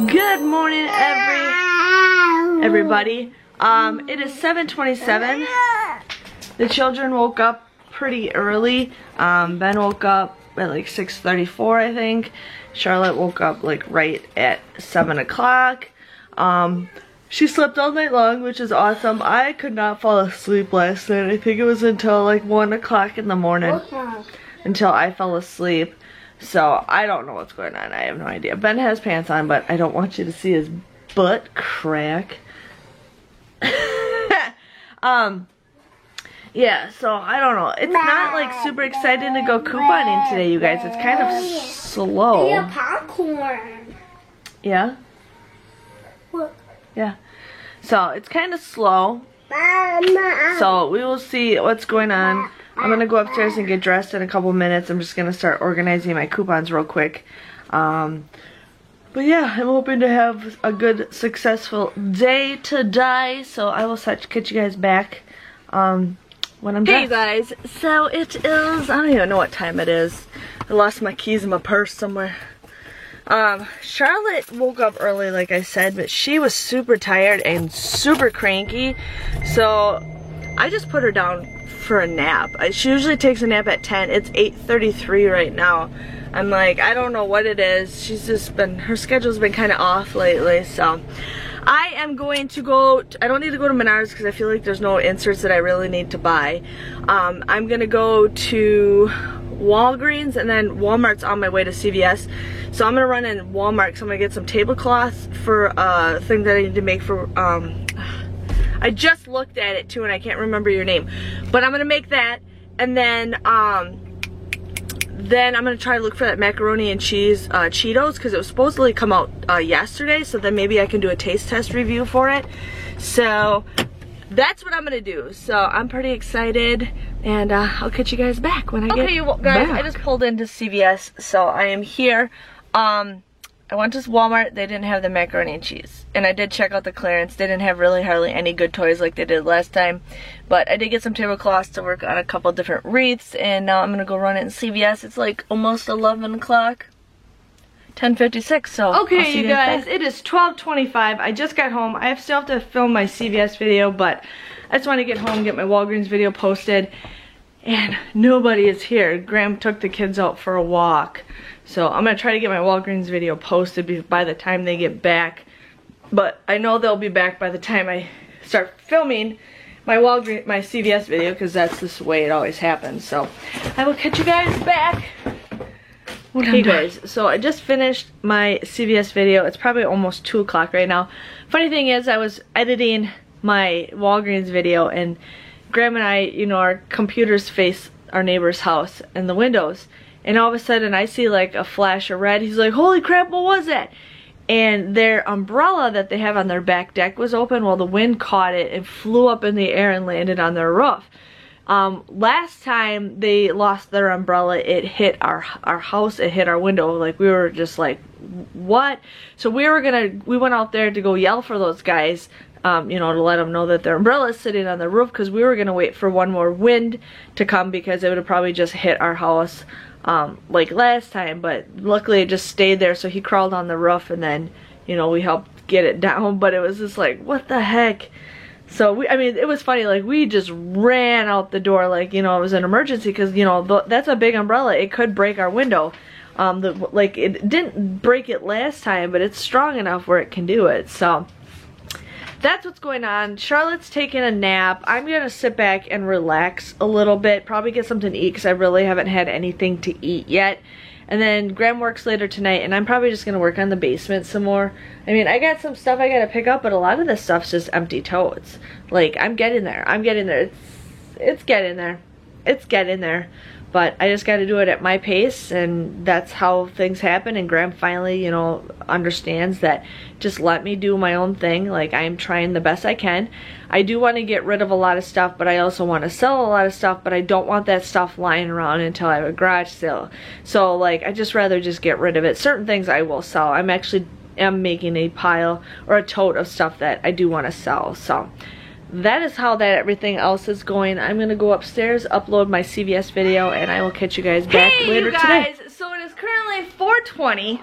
Good morning, everybody. It is 7:27. The children woke up pretty early. Ben woke up at like 6:34, I think. Charlotte woke up like right at 7 o'clock. She slept all night long, which is awesome. I could not fall asleep last night. I think it was until like 1 o'clock in the morning until I fell asleep. So I don't know what's going on. I have no idea. Ben has pants on, but I don't want you to see his butt crack. Yeah, so I don't know. It's not like super exciting to go couponing today, you guys. It's kind of slow. Yeah, popcorn. Yeah? What? Yeah. So it's kind of slow. So we will see what's going on. I'm going to go upstairs and get dressed in a couple minutes. I'm just going to start organizing my coupons real quick. But yeah, I'm hoping to have a good, successful day today. So I will catch you guys back when I'm done. Hey guys, so it is, I don't even know what time it is. I lost my keys in my purse somewhere. Charlotte woke up early, like I said, but she was super tired and super cranky. So I just put her down for a nap. She usually takes a nap at 10. It's 8:33 right now. I'm like, I don't know what it is. She's just been, her schedule's been kind of off lately. So I am going to go, I don't need to go to Menards because I feel like there's no inserts that I really need to buy. I'm going to go to Walgreens, and then Walmart's on my way to CVS. So I'm going to run in Walmart because I'm going to get some tablecloths for a thing that I need to make for, I just looked at it too and I can't remember your name. But I'm going to make that, and then I'm going to try to look for that macaroni and cheese Cheetos because it was supposedly come out yesterday, so then maybe I can do a taste test review for it. So that's what I'm going to do. So I'm pretty excited, and I'll catch you guys back when I get back. Guys, I just pulled into CVS, so I am here. I went to Walmart. They didn't have the macaroni and cheese, and I did check out the clearance. They didn't have really hardly any good toys like they did last time, but I did get some tablecloths to work on a couple different wreaths, and now I'm gonna go run it in CVS. It's like almost 11 o'clock, 10:56. So okay, you guys, it is 12:25. I just got home. I still have to film my CVS video, but I just want to get home, get my Walgreens video posted, and nobody is here. Graham took the kids out for a walk. So I'm going to try to get my Walgreens video posted by the time they get back. But I know they'll be back by the time I start filming my CVS video, because that's just the way it always happens. So I will catch you guys back. Okay guys, so I just finished my CVS video. It's probably almost 2 o'clock right now. Funny thing is, I was editing my Walgreens video, and Graham and I, you know, our computers face our neighbor's house and the windows. And all of a sudden I see like a flash of red. He's like, holy crap, what was that? And their umbrella that they have on their back deck was open. Well, the wind caught it and flew up in the air and landed on their roof. Last time they lost their umbrella, it hit our house, it hit our window. Like, we were just like, what? So we went out there to go yell for those guys, you know, to let them know that their umbrella is sitting on the roof, because we were gonna wait for one more wind to come, because it would have probably just hit our house like last time. But luckily it just stayed there, so he crawled on the roof, and then, you know, we helped get it down. But it was just like, what the heck? So I mean, it was funny, like, we just ran out the door like, you know, it was an emergency, because, you know, that's a big umbrella. It could break our window. Like, it didn't break it last time, but it's strong enough where it can do it. So that's what's going on. Charlotte's taking a nap. I'm gonna sit back and relax a little bit, probably get something to eat, because I really haven't had anything to eat yet. And then Graham works later tonight, and I'm probably just gonna work on the basement some more. I mean, I got some stuff I gotta pick up, but a lot of this stuff's just empty totes. Like, I'm getting there. It's getting there. It's getting there. But I just gotta do it at my pace, and that's how things happen. And Graham finally, you know, understands that just let me do my own thing. Like, I'm trying the best I can. I do want to get rid of a lot of stuff, but I also want to sell a lot of stuff, but I don't want that stuff lying around until I have a garage sale. So, like, I just rather just get rid of it. Certain things I will sell. I'm making a pile or a tote of stuff that I do want to sell. So that is how everything else is going. I'm gonna go upstairs, upload my CVS video, and I will catch you guys back later today. So it is currently 4:20.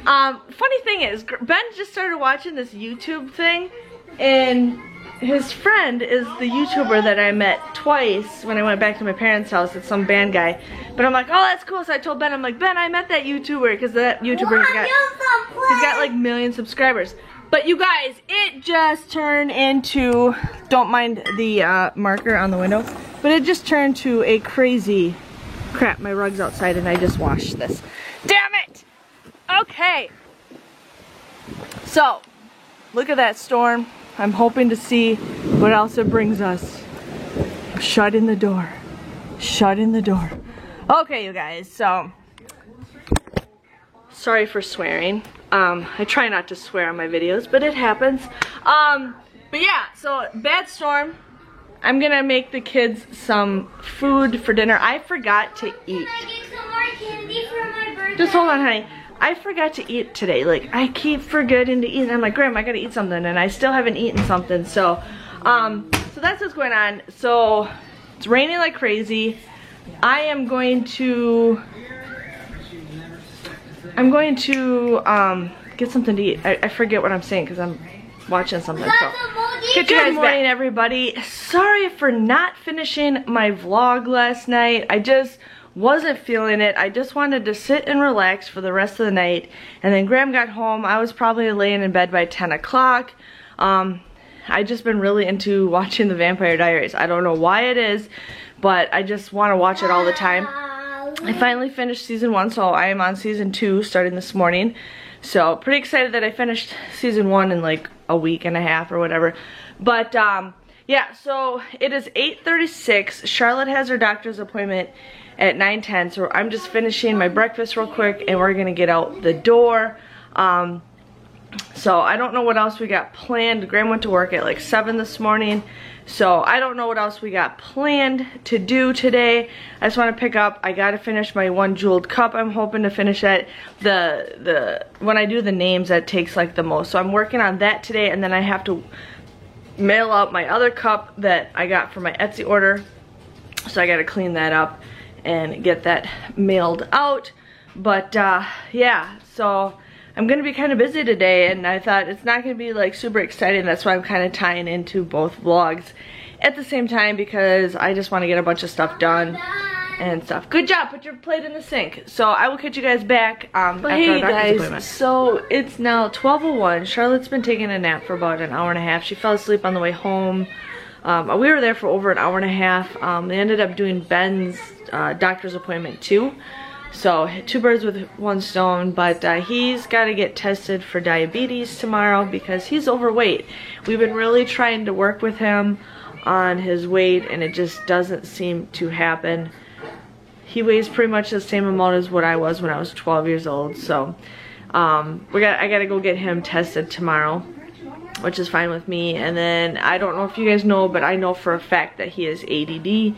Funny thing is, Ben just started watching this YouTube thing, and his friend is the YouTuber that I met twice when I went back to my parents' house. It's some band guy. But I'm like, oh, that's cool. So I told Ben, I'm like, Ben, I met that YouTuber, because that YouTuber's he's got like 1 million subscribers. But you guys, it just turned into, don't mind the marker on the window, but it just turned to a crazy, crap, my rug's outside and I just washed this. Damn it! Okay. So, look at that storm. I'm hoping to see what else it brings us. Shut in the door. Shut in the door. Okay, you guys, so, sorry for swearing. I try not to swear on my videos, but it happens. But yeah, so bad storm. I'm gonna make the kids some food for dinner. I forgot to eat. Can I get some more candy for my birthday? Just hold on, honey. I forgot to eat today. Like, I keep forgetting to eat, and I'm like, Grandma, I gotta eat something, and I still haven't eaten something. So, so that's what's going on. So, it's raining like crazy. I am going to get something to eat. I forget what I'm saying because I'm watching something. So, good morning, everybody. Sorry for not finishing my vlog last night. I just wasn't feeling it. I just wanted to sit and relax for the rest of the night. And then Graham got home. I was probably laying in bed by 10 o'clock. I just been really into watching The Vampire Diaries. I don't know why it is, but I just want to watch it all the time. I finally finished season 1, so I am on season 2 starting this morning. So pretty excited that I finished season 1 in like a week and a half or whatever. But yeah, so it is 8:36. Charlotte has her doctor's appointment at 9:10, so I'm just finishing my breakfast real quick and we're gonna get out the door. So I don't know what else we got planned. Graham went to work at like 7 this morning. So I don't know what else we got planned to do today. I just want to pick up, I got to finish my 1 jeweled cup. I'm hoping to finish that. When I do the names, that takes like the most. So I'm working on that today, and then I have to mail out my other cup that I got for my Etsy order. So I got to clean that up and get that mailed out. But yeah, so I'm gonna be kind of busy today, and I thought it's not gonna be like super exciting. That's why I'm kind of tying into both vlogs at the same time, because I just want to get a bunch of stuff done and stuff. Good job, put your plate in the sink. So I will catch you guys back after our doctor's appointment. So it's now 12:01. Charlotte's been taking a nap for about an hour and a half. She fell asleep on the way home. We were there for over an hour and a half. They ended up doing Ben's doctor's appointment too. So 2 birds with 1 stone, but he's got to get tested for diabetes tomorrow because he's overweight. We've been really trying to work with him on his weight, and it just doesn't seem to happen. He weighs pretty much the same amount as what I was when I was 12 years old. So I got to go get him tested tomorrow, which is fine with me. And then I don't know if you guys know, but I know for a fact that he has ADD.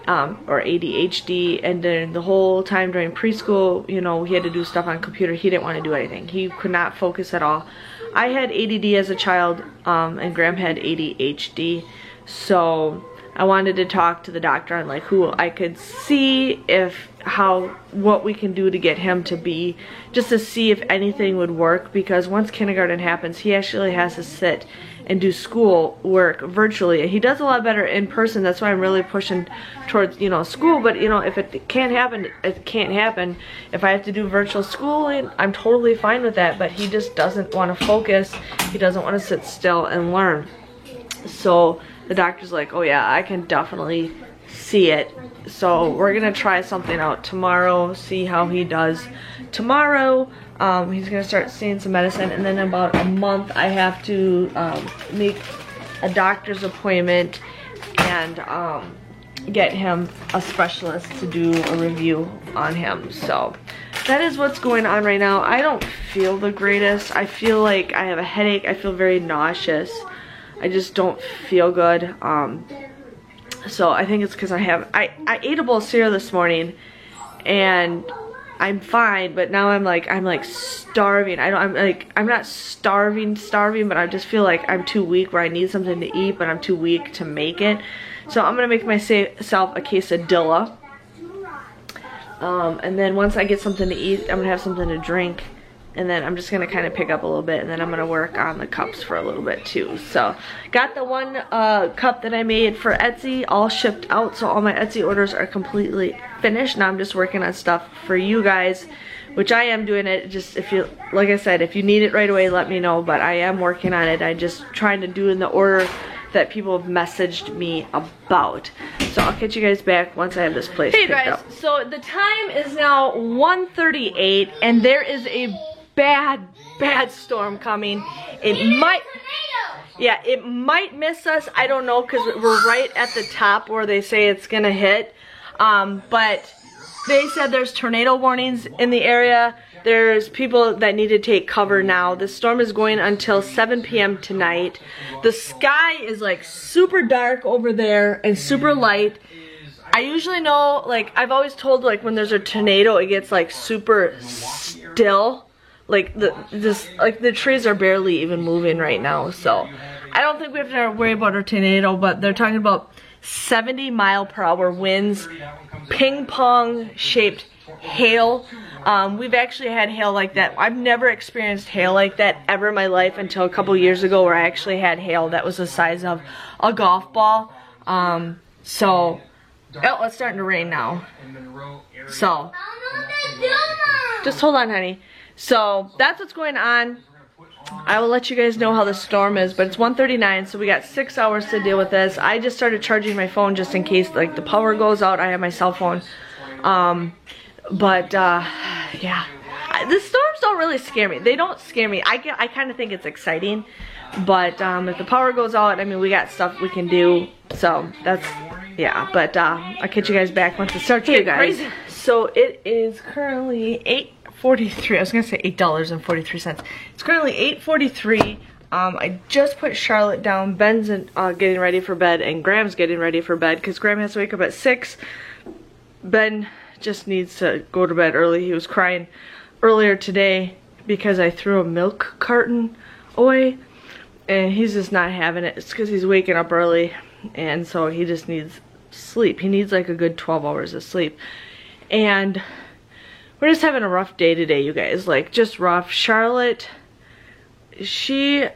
Or ADHD, and then the whole time during preschool, you know, he had to do stuff on computer. He didn't want to do anything. He could not focus at all. I had ADD as a child, and Graham had ADHD, so I wanted to talk to the doctor on like who I could see what we can do to get him to be, just to see if anything would work, because once kindergarten happens, he actually has to sit and do school work virtually. He does a lot better in person. That's why I'm really pushing towards, you know, school. But, you know, if it can't happen, it can't happen. If I have to do virtual schooling, I'm totally fine with that. But he just doesn't want to focus. He doesn't want to sit still and learn. So the doctor's like, oh yeah, I can definitely see it. So we're gonna try something out tomorrow, see how he does tomorrow. He's gonna start seeing some medicine, and then in about a month I have to make a doctor's appointment and get him a specialist to do a review on him. So that is what's going on right now. I don't feel the greatest. I feel like I have a headache. I feel very nauseous. I just don't feel good. So I think it's because I ate a bowl of cereal this morning and I'm fine, but now I'm like starving. I'm not starving, but I just feel like I'm too weak where I need something to eat, but I'm too weak to make it. So I'm gonna make myself a quesadilla. And then once I get something to eat, I'm gonna have something to drink, and then I'm just gonna kind of pick up a little bit, and then I'm gonna work on the cups for a little bit too. So got the one cup that I made for Etsy all shipped out, so all my Etsy orders are completely finished. Now I'm just working on stuff for you guys, which I am doing it. Just if you, like I said, if you need it right away, let me know, but I am working on it. I just trying to do in the order that people have messaged me about. So I'll catch you guys back once I have this place picked up. Hey guys, so the time is now 1:38 and there is a bad storm coming. It might miss us, I don't know, because we're right at the top where they say it's gonna hit. But they said there's tornado warnings in the area. There's people that need to take cover now. The storm is going until 7 p.m. tonight. The sky is like super dark over there and super light. I usually know, like, I've always told, like, when there's a tornado, it gets like super still. Like the trees are barely even moving right now. So I don't think we have to worry about a tornado, but they're talking about 70-mile-per-hour winds, ping pong shaped hail. We've actually had hail like that. I've never experienced hail like that ever in my life until a couple years ago, where I actually had hail that was the size of a golf ball. Oh, it's starting to rain now. So just hold on, honey. So that's what's going on. I will let you guys know how the storm is, but it's 1:39, so we got 6 hours to deal with this. I just started charging my phone just in case, like, the power goes out. I have my cell phone. Yeah. The storms don't really scare me. They don't scare me. I kind of think it's exciting, but if the power goes out, I mean, we got stuff we can do. So that's, yeah. But I'll catch you guys back once it starts to get crazy. So it is currently 8:43. I was gonna say $8.43. It's currently 8:43. I just put Charlotte down. Ben's getting ready for bed, and Graham's getting ready for bed because Graham has to wake up at 6. Ben just needs to go to bed early. He was crying earlier today because I threw a milk carton away, and he's just not having it. It's because he's waking up early, and so he just needs sleep. He needs like a good 12 hours of sleep. And we're just having a rough day today, you guys. Like, just rough. Charlotte, I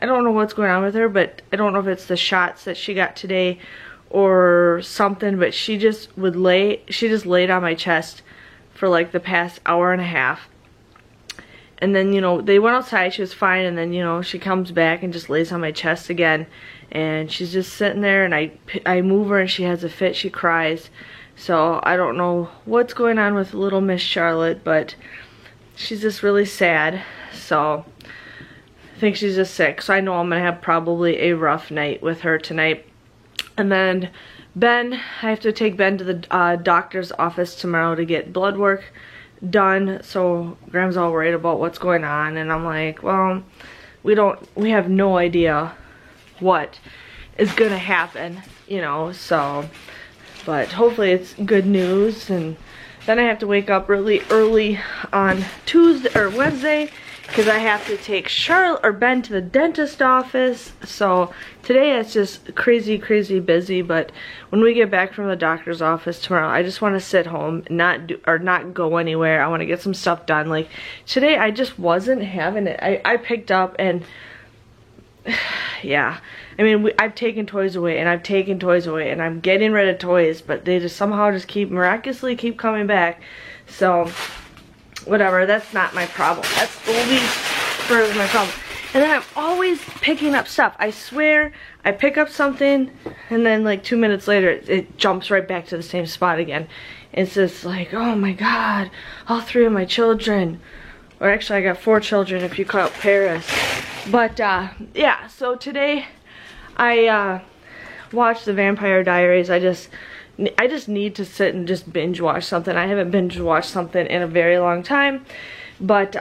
don't know what's going on with her, but I don't know if it's the shots that she got today or something, but she just laid on my chest for like the past hour and a half. And then, you know, they went outside, she was fine, and then, you know, she comes back and just lays on my chest again. And she's just sitting there, and I move her and she has a fit, she cries. So I don't know what's going on with little Miss Charlotte, but she's just really sad. So I think she's just sick. So I know I'm going to have probably a rough night with her tonight. And then Ben, I have to take Ben to the doctor's office tomorrow to get blood work done. So Graham's all worried about what's going on, and I'm like, well, we have no idea what is gonna happen, you know, so, but hopefully it's good news. And then I have to wake up really early on Tuesday or Wednesday because I have to take Charlotte or Ben to the dentist office. So today it's just crazy busy, but when we get back from the doctor's office tomorrow, I just want to sit home and not go anywhere. I want to get some stuff done. Like today I just wasn't having it. I picked up and yeah, I mean, I've taken toys away and I've taken toys away and I'm getting rid of toys, but they just somehow just miraculously keep coming back. So whatever, that's not my problem. That's the least further my problem. And then I'm always picking up stuff. I swear, I pick up something and then like 2 minutes later it jumps right back to the same spot again. It's just like, oh my god, all 3 of my children. Or actually I got 4 children if you count Paris. But yeah, so today I watched The Vampire Diaries. I just need to sit and just binge watch something. I haven't binge watched something in a very long time. But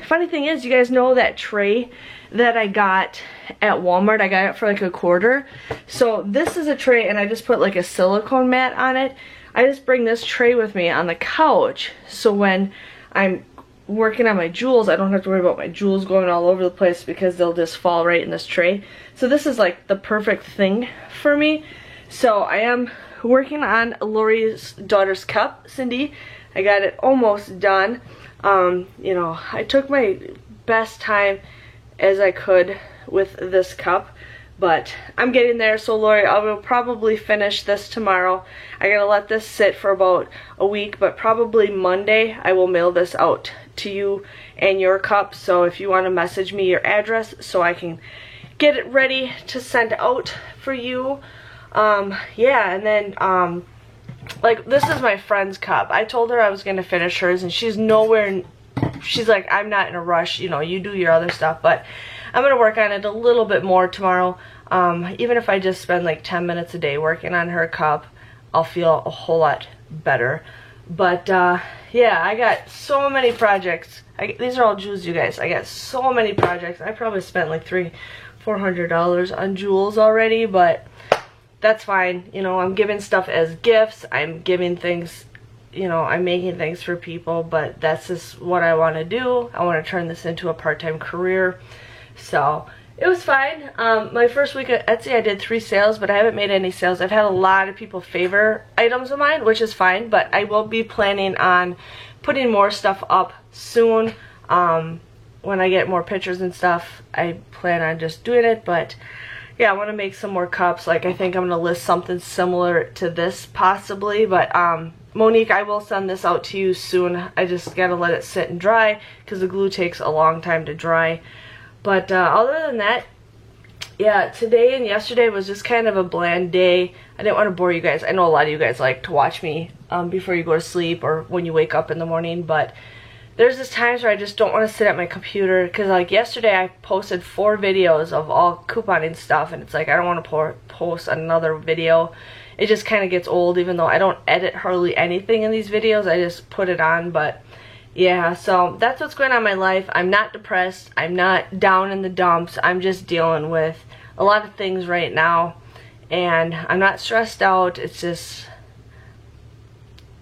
funny thing is, you guys know that tray that I got at Walmart? I got it for like $1.25. So this is a tray, and I just put like a silicone mat on it. I just bring this tray with me on the couch, so when I'm working on my jewels, I don't have to worry about my jewels going all over the place because they'll just fall right in this tray. So this is like the perfect thing for me. So I am working on Lori's daughter's cup, Cindy. I got it almost done. You know, I took my best time as I could with this cup, but I'm getting there. So Lori, I will probably finish this tomorrow. I gotta let this sit for about a week, but probably Monday I will mail this out to you and your cup. So if you want to message me your address so I can get it ready to send out for you. Yeah, and then like, this is my friend's cup. I told her I was gonna finish hers, and she's nowhere. She's like, I'm not in a rush, you know, you do your other stuff, but I'm gonna work on it a little bit more tomorrow. Even if I just spend like 10 minutes a day working on her cup, I'll feel a whole lot better. But yeah, I got so many projects. These are all jewels, you guys. I got so many projects. I probably spent like $300-400 on jewels already, but that's fine. You know, I'm giving stuff as gifts. I'm giving things, you know, I'm making things for people, but that's just what I want to do. I want to turn this into a part-time career. So it was fine. My first week at Etsy, I did 3 sales, but I haven't made any sales. I've had a lot of people favor items of mine, which is fine, but I will be planning on putting more stuff up soon. When I get more pictures and stuff, I plan on just doing it. But yeah, I want to make some more cups. Like, I think I'm going to list something similar to this possibly, but Monique, I will send this out to you soon. I just got to let it sit and dry because the glue takes a long time to dry. But other than that, yeah, today and yesterday was just kind of a bland day. I didn't want to bore you guys. I know a lot of you guys like to watch me before you go to sleep or when you wake up in the morning, but there's just times where I just don't want to sit at my computer, because like yesterday I posted 4 videos of all couponing stuff, and it's like I don't want to post another video. It just kind of gets old, even though I don't edit hardly anything in these videos. I just put it on. But yeah, so that's what's going on in my life. I'm not depressed. I'm not down in the dumps. I'm just dealing with a lot of things right now, and I'm not stressed out. It's just,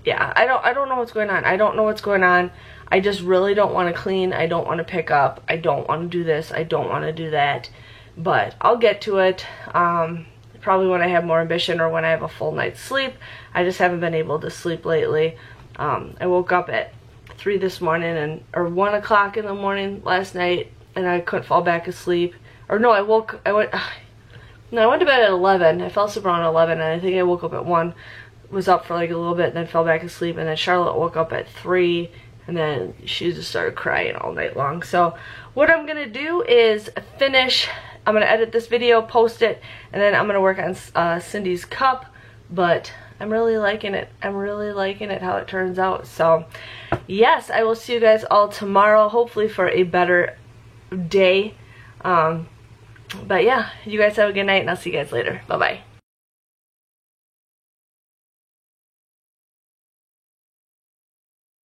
yeah, I don't know what's going on. I don't know what's going on. I just really don't want to clean. I don't want to pick up. I don't want to do this. I don't want to do that. But I'll get to it. Probably when I have more ambition or when I have a full night's sleep. I just haven't been able to sleep lately. I woke up at 3 this morning, or 1 o'clock in the morning last night, and I couldn't fall back asleep. Or no, I went to bed at 11. I fell asleep around 11, and I think I woke up at 1. Was up for like a little bit, and then fell back asleep. And then Charlotte woke up at 3. And then she just started crying all night long. So what I'm going to do is finish. I'm going to edit this video, post it, and then I'm going to work on Cindy's cup. But I'm really liking it. I'm really liking it how it turns out. So yes, I will see you guys all tomorrow, hopefully for a better day. But yeah, you guys have a good night, and I'll see you guys later. Bye-bye.